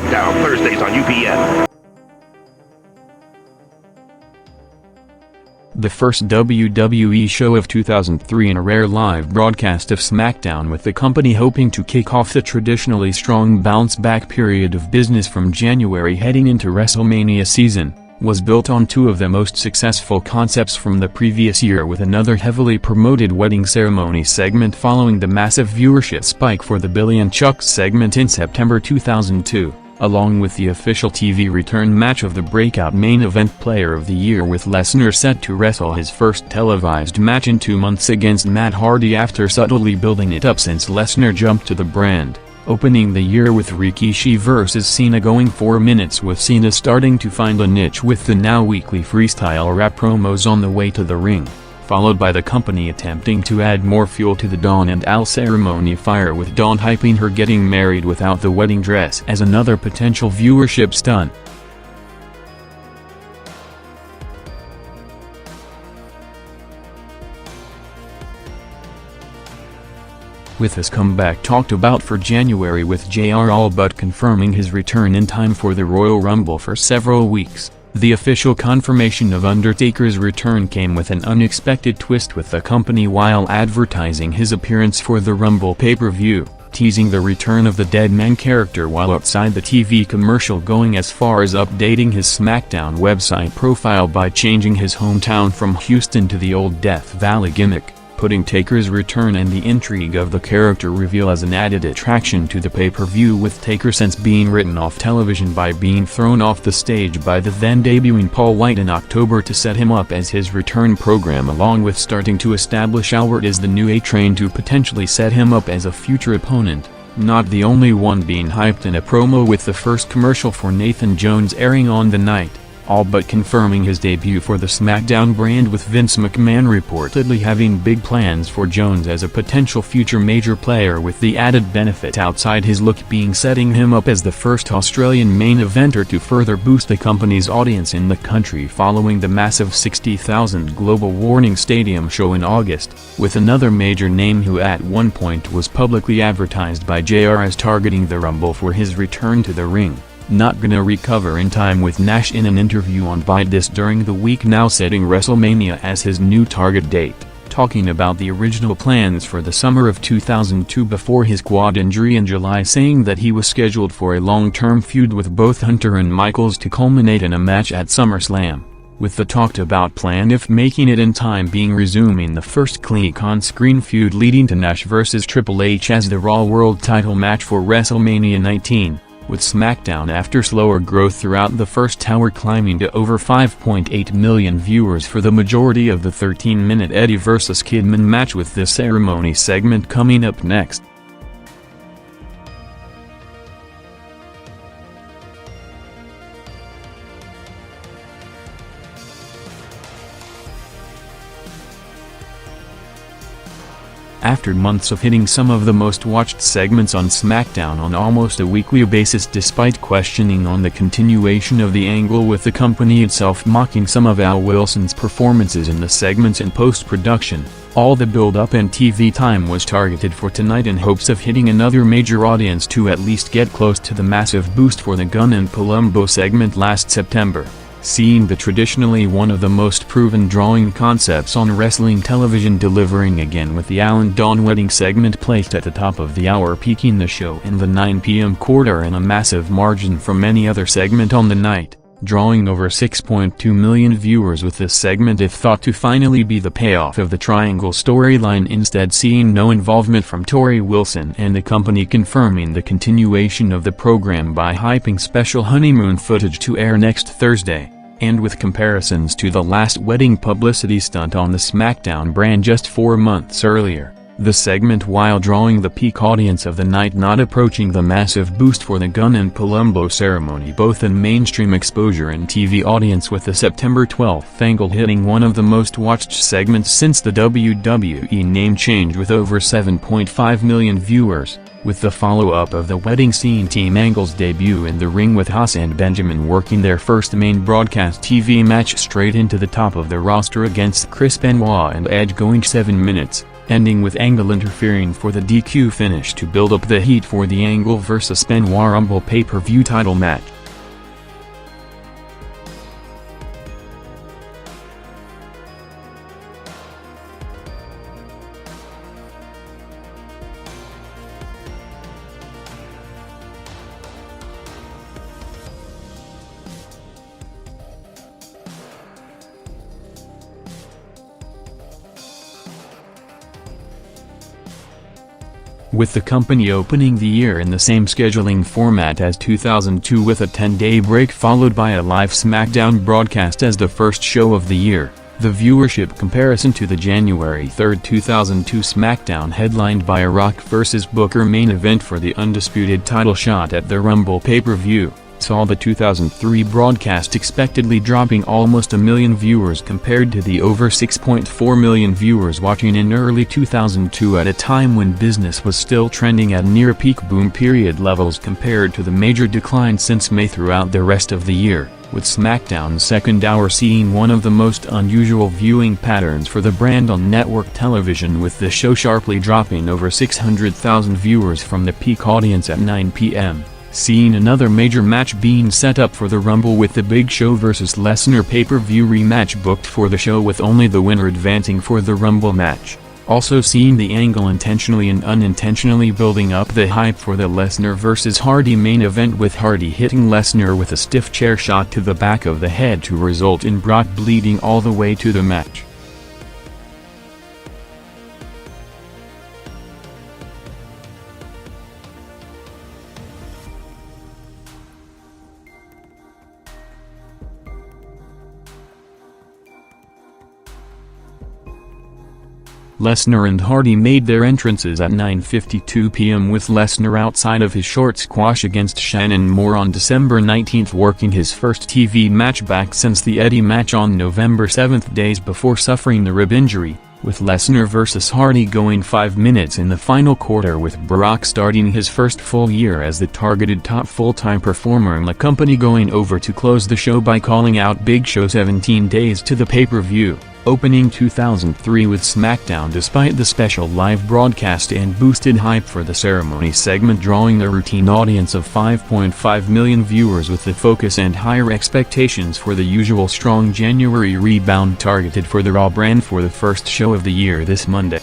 SmackDown, Thursdays on UPN. The first WWE show of 2003 and a rare live broadcast of SmackDown, with the company hoping to kick off the traditionally strong bounce-back period of business from January heading into WrestleMania season, was built on two of the most successful concepts from the previous year, with another heavily promoted wedding ceremony segment following the massive viewership spike for the Billy and Chuck segment in September 2002. Along with the official TV return match of the breakout main event Player of the Year, with Lesnar set to wrestle his first televised match in 2 months against Matt Hardy after subtly building it up since Lesnar jumped to the brand, opening the year with Rikishi vs Cena going 4 minutes, with Cena starting to find a niche with the now weekly freestyle rap promos on the way to the ring, followed by the company attempting to add more fuel to the Dawn and Al ceremony fire, with Dawn hyping her getting married without the wedding dress as another potential viewership stunt. With his comeback talked about for January, with JR all but confirming his return in time for the Royal Rumble for several weeks. The official confirmation of Undertaker's return came with an unexpected twist, with the company while advertising his appearance for the Rumble pay-per-view, teasing the return of the Dead Man character while outside the TV commercial, going as far as updating his SmackDown website profile by changing his hometown from Houston to the old Death Valley gimmick, putting Taker's return and the intrigue of the character reveal as an added attraction to the pay-per-view, with Taker since being written off television by being thrown off the stage by the then debuting Paul White in October to set him up as his return program, along with starting to establish Albert as the new A-Train to potentially set him up as a future opponent. Not the only one being hyped in a promo, with the first commercial for Nathan Jones airing on the night, all but confirming his debut for the SmackDown brand, with Vince McMahon reportedly having big plans for Jones as a potential future major player, with the added benefit outside his look being setting him up as the first Australian main eventer to further boost the company's audience in the country following the massive 60,000 Global Warning Stadium show in August, with another major name who at one point was publicly advertised by JR as targeting the Rumble for his return to the ring, not gonna recover in time, with Nash in an interview on Byte This during the week now setting WrestleMania as his new target date, talking about the original plans for the summer of 2002 before his quad injury in July, saying that he was scheduled for a long-term feud with both Hunter and Michaels to culminate in a match at SummerSlam, with the talked about plan, if making it in time, being resuming the first clean on-screen feud leading to Nash vs Triple H as the Raw World title match for WrestleMania 19. With SmackDown after slower growth throughout the first hour climbing to over 5.8 million viewers for the majority of the 13-minute Eddie vs Kidman match, with this ceremony segment coming up next. After months of hitting some of the most watched segments on SmackDown on almost a weekly basis, despite questioning on the continuation of the angle, with the company itself mocking some of Al Wilson's performances in the segments in post-production, all the build-up and TV time was targeted for tonight in hopes of hitting another major audience to at least get close to the massive boost for the Gunn and Palumbo segment last September. Seeing the traditionally one of the most proven drawing concepts on wrestling television delivering again, with the Al and Dawn wedding segment placed at the top of the hour, peaking the show in the 9 p.m. quarter and a massive margin from any other segment on the night, drawing over 6.2 million viewers, with this segment if thought to finally be the payoff of the Triangle storyline, instead seeing no involvement from Tori Wilson, and the company confirming the continuation of the program by hyping special honeymoon footage to air next Thursday, and with comparisons to the last wedding publicity stunt on the SmackDown brand just 4 months earlier. The segment, while drawing the peak audience of the night, not approaching the massive boost for the Gunn and Palumbo ceremony both in mainstream exposure and TV audience, with the September 12th angle hitting one of the most watched segments since the WWE name change, with over 7.5 million viewers, with the follow-up of the wedding scene Team Angle's debut in the ring, with Haas and Benjamin working their first main broadcast TV match straight into the top of the roster against Chris Benoit and Edge, going 7 minutes. ending with Angle interfering for the DQ finish to build up the heat for the Angle vs Benoit Rumble pay-per-view title match. With the company opening the year in the same scheduling format as 2002 with a 10-day break followed by a live SmackDown broadcast as the first show of the year, the viewership comparison to the January 3, 2002 SmackDown headlined by a Rock vs Booker main event for the undisputed title shot at the Rumble pay-per-view, saw the 2003 broadcast expectedly dropping almost 1 million viewers compared to the over 6.4 million viewers watching in early 2002 at a time when business was still trending at near-peak boom period levels compared to the major decline since May throughout the rest of the year, with SmackDown's second hour seeing one of the most unusual viewing patterns for the brand on network television, with the show sharply dropping over 600,000 viewers from the peak audience at 9 p.m. Seeing another major match being set up for the Rumble with the Big Show vs Lesnar pay-per-view rematch booked for the show with only the winner advancing for the Rumble match. Also seeing the Angle intentionally and unintentionally building up the hype for the Lesnar vs Hardy main event, with Hardy hitting Lesnar with a stiff chair shot to the back of the head to result in Brock bleeding all the way to the match. Lesnar and Hardy made their entrances at 9:52 p.m. with Lesnar outside of his short squash against Shannon Moore on December 19, working his first TV match back since the Eddie match on November 7, days before suffering the rib injury, with Lesnar vs Hardy going 5 minutes in the final quarter, with Brock starting his first full year as the targeted top full-time performer in the company going over to close the show by calling out Big Show 17 days to the pay-per-view. Opening 2003 with SmackDown despite the special live broadcast and boosted hype for the ceremony segment drawing the routine audience of 5.5 million viewers, with the focus and higher expectations for the usual strong January rebound targeted for the Raw brand for the first show of the year this Monday.